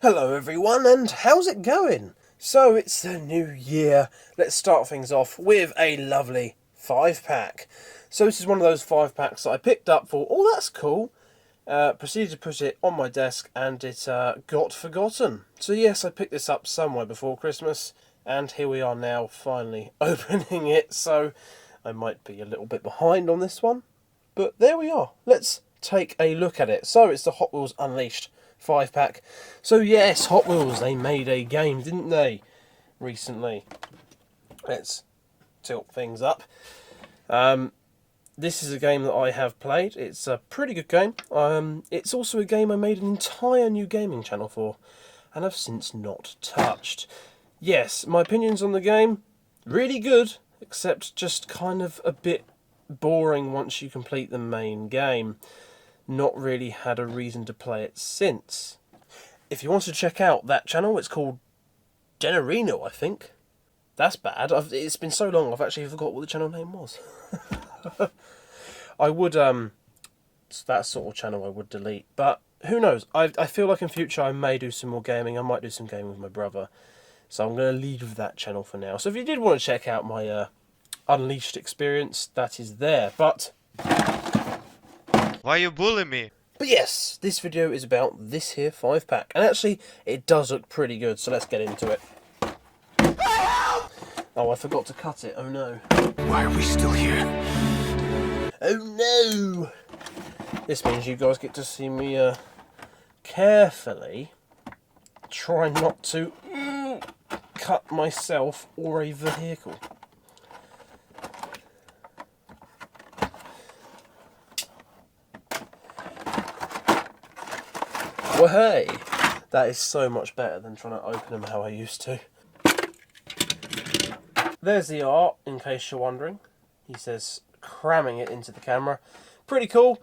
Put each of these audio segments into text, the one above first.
Hello everyone, and how's it going? So it's the new year. Let's start things off with a lovely 5-pack. So this is one of those 5-packs that I picked up for, oh that's cool. Proceeded to put it on my desk and it got forgotten. So yes, I picked this up somewhere before Christmas and here we are now finally opening it. So I might be a little bit behind on this one, but there we are. Let's take a look at it. So it's the Hot Wheels Unleashed 5-pack. So yes, Hot Wheels, they made a game, didn't they, recently? Let's tilt things up. This is a game that I have played. It's a pretty good game. It's also a game I made an entire new gaming channel for, and I've since not touched. Yes, my opinions on the game, really good, except just kind of a bit boring once you complete the main game. Not really had a reason to play it since. If you want to check out that channel, it's called Generino, I think. That's bad. It's been so long, I've actually forgot what the channel name was. I would, that sort of channel I would delete, but who knows? I feel like in future I may do some more gaming. I might do some gaming with my brother. So I'm going to leave that channel for now. So if you did want to check out my Unleashed experience, that is there. But why you bully me? But yes, this video is about this here 5-pack. And actually, it does look pretty good, so let's get into it. Oh, I forgot to cut it. Oh no. Why are we still here? Oh no! This means you guys get to see me carefully try not to cut myself or a vehicle. Well, hey, that is so much better than trying to open them how I used to. There's the art, in case you're wondering. He says, cramming it into the camera. Pretty cool.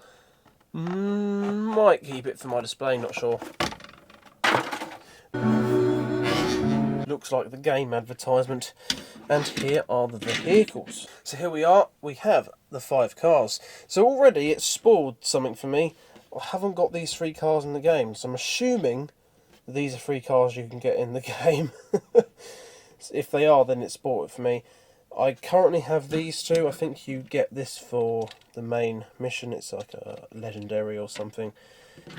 Might keep it for my display, not sure. Looks like the game advertisement. And here are the vehicles. So here we are. We have the 5 cars. So already it's spoiled something for me. I haven't got these 3 cars in the game, so I'm assuming these are 3 cars you can get in the game. If they are, then it's spoiled for me. I currently have these 2. I think you get this for the main mission. It's like a legendary or something.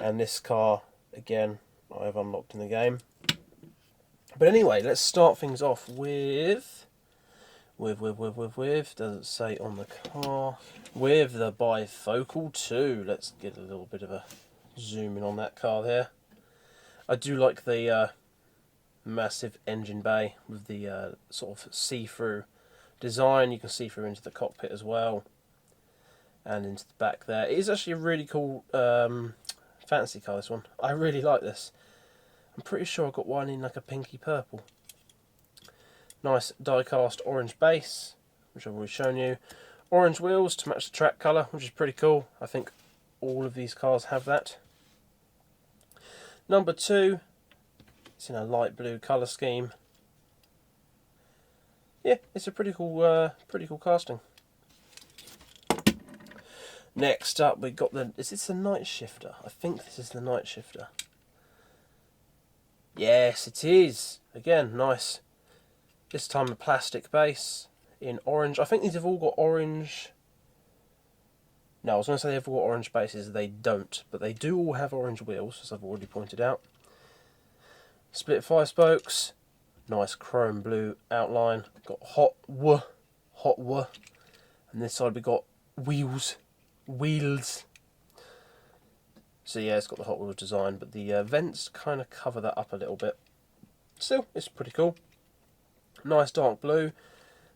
And this car, again, I have unlocked in the game. But anyway, let's start things off with doesn't say on the car, with the bifocal 2. Let's get a little bit of a zoom in on that car there. I do like the massive engine bay with the sort of see-through design. You can see through into the cockpit as well and into the back there. It is actually a really cool fancy car, this one. I really like this. I'm pretty sure I got one in like a pinky purple. Nice die-cast orange base, which I've already shown you. Orange wheels to match the track colour, which is pretty cool. I think all of these cars have that. Number 2, it's in a light blue colour scheme. Yeah, it's a pretty cool casting. Next up, we got the. Is this the Night Shifter? I think this is the Night Shifter. Yes, it is. Again, nice. This time a plastic base in orange. I think these have all got orange. No, I was going to say they've all got orange bases. They don't, but they do all have orange wheels, as I've already pointed out. Split 5 spokes. Nice chrome blue outline. Got Hotwheels. And this side we got wheels. So yeah, it's got the Hot Wheels design, but the vents kind of cover that up a little bit. Still, it's pretty cool. Nice dark blue.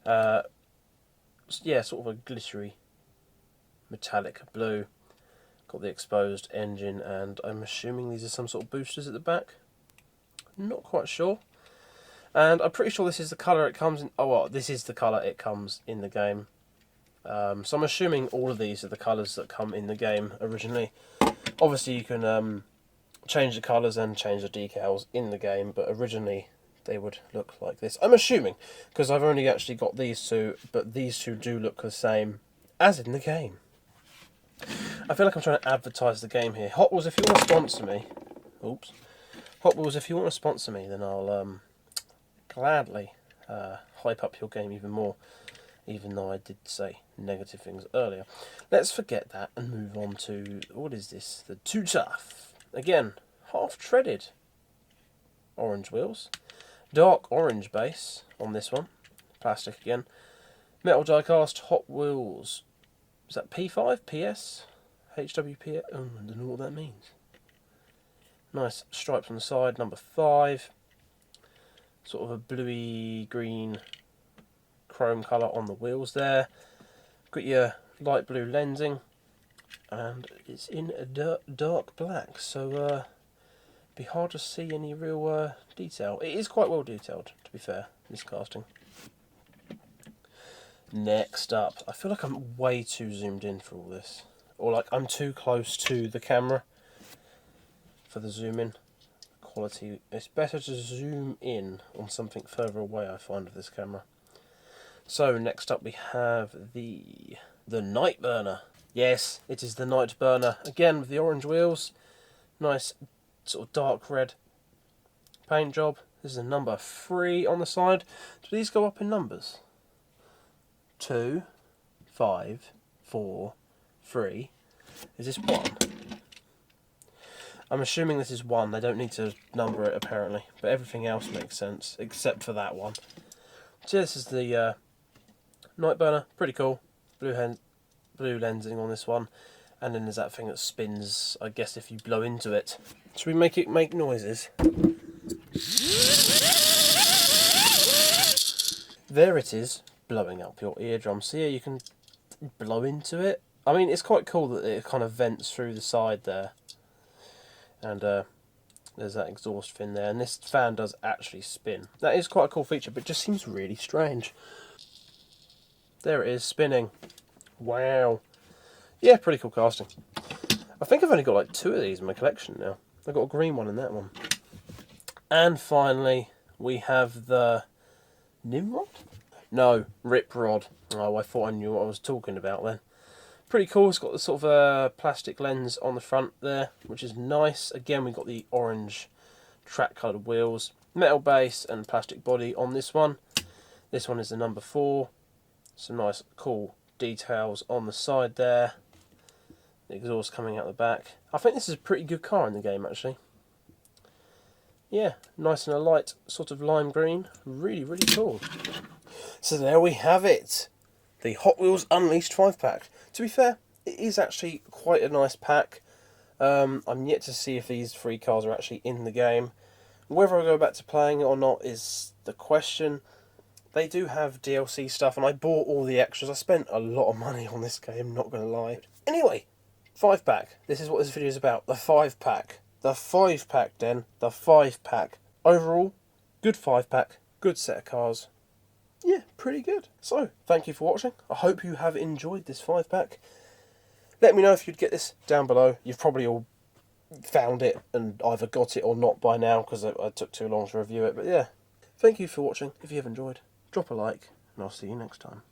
Yeah, sort of a glittery metallic blue. Got the exposed engine, and I'm assuming these are some sort of boosters at the back. Not quite sure. And I'm pretty sure this is the colour it comes in. Oh, well, this is the colour it comes in the game. So I'm assuming all of these are the colours that come in the game originally. Obviously, you can change the colours and change the decals in the game, but originally they would look like this. I'm assuming, because I've only actually got these 2, but these 2 do look the same as in the game. I feel like I'm trying to advertise the game here. Hot Wheels, if you want to sponsor me, oops. Hot Wheels, if you want to sponsor me, then I'll gladly hype up your game even more, even though I did say negative things earlier. Let's forget that and move on to, what is this? The Too Tough. Again, half treaded orange wheels. Dark orange base on this one. Plastic again. Metal diecast Hot Wheels. Is that P5? PS? HWP? Oh, I don't know what that means. Nice stripes on the side, number 5. Sort of a bluey green chrome colour on the wheels there. Got your light blue lensing, and it's in a dark black, so be hard to see any real detail. It is quite well detailed, to be fair, this casting. Next up, I feel like I'm way too zoomed in for all this, or like I'm too close to the camera for the zoom in quality. It's better to zoom in on something further away, I find, of this camera. So next up we have the Night Burner. Yes, it is the Night Burner again with the orange wheels. Nice sort of dark red paint job. This is a number 3 on the side. Do these go up in numbers? 2, 5, 4, 3. Is this 1? I'm assuming this is 1. They don't need to number it apparently, but everything else makes sense except for that one. So this is the Night Burner. Pretty cool. Blue lensing on this one, and then there's that thing that spins, I guess, if you blow into it. Should we make it make noises? There it is, blowing up your eardrum. So yeah, you can blow into it. I mean, it's quite cool that it kind of vents through the side there. And there's that exhaust fin there, and this fan does actually spin. That is quite a cool feature, but it just seems really strange. There it is, spinning. Wow. Yeah, pretty cool casting. I think I've only got like 2 of these in my collection now. I've got a green one and that one. And finally, we have the Nimrod? No, Rip Rod. Oh, I thought I knew what I was talking about then. Pretty cool. It's got the sort of plastic lens on the front there, which is nice. Again, we've got the orange track coloured wheels, metal base and plastic body on this one. This one is the number 4. Some nice cool details on the side there. The exhaust coming out the back. I think this is a pretty good car in the game actually. Yeah, nice and a light sort of lime green. Really, really cool. So there we have it. The Hot Wheels Unleashed 5-pack. To be fair, it is actually quite a nice pack. I'm yet to see if these 3 cars are actually in the game. Whether I go back to playing it or not is the question. They do have DLC stuff, and I bought all the extras. I spent a lot of money on this game, not going to lie. Anyway, 5-pack. This is what this video is about. The 5-pack. The 5-pack, Den. The 5-pack. Overall, good 5-pack. Good set of cars. Yeah, pretty good. So, thank you for watching. I hope you have enjoyed this 5-pack. Let me know if you'd get this down below. You've probably all found it and either got it or not by now because I took too long to review it. But yeah, thank you for watching. If you have enjoyed, drop a like and I'll see you next time.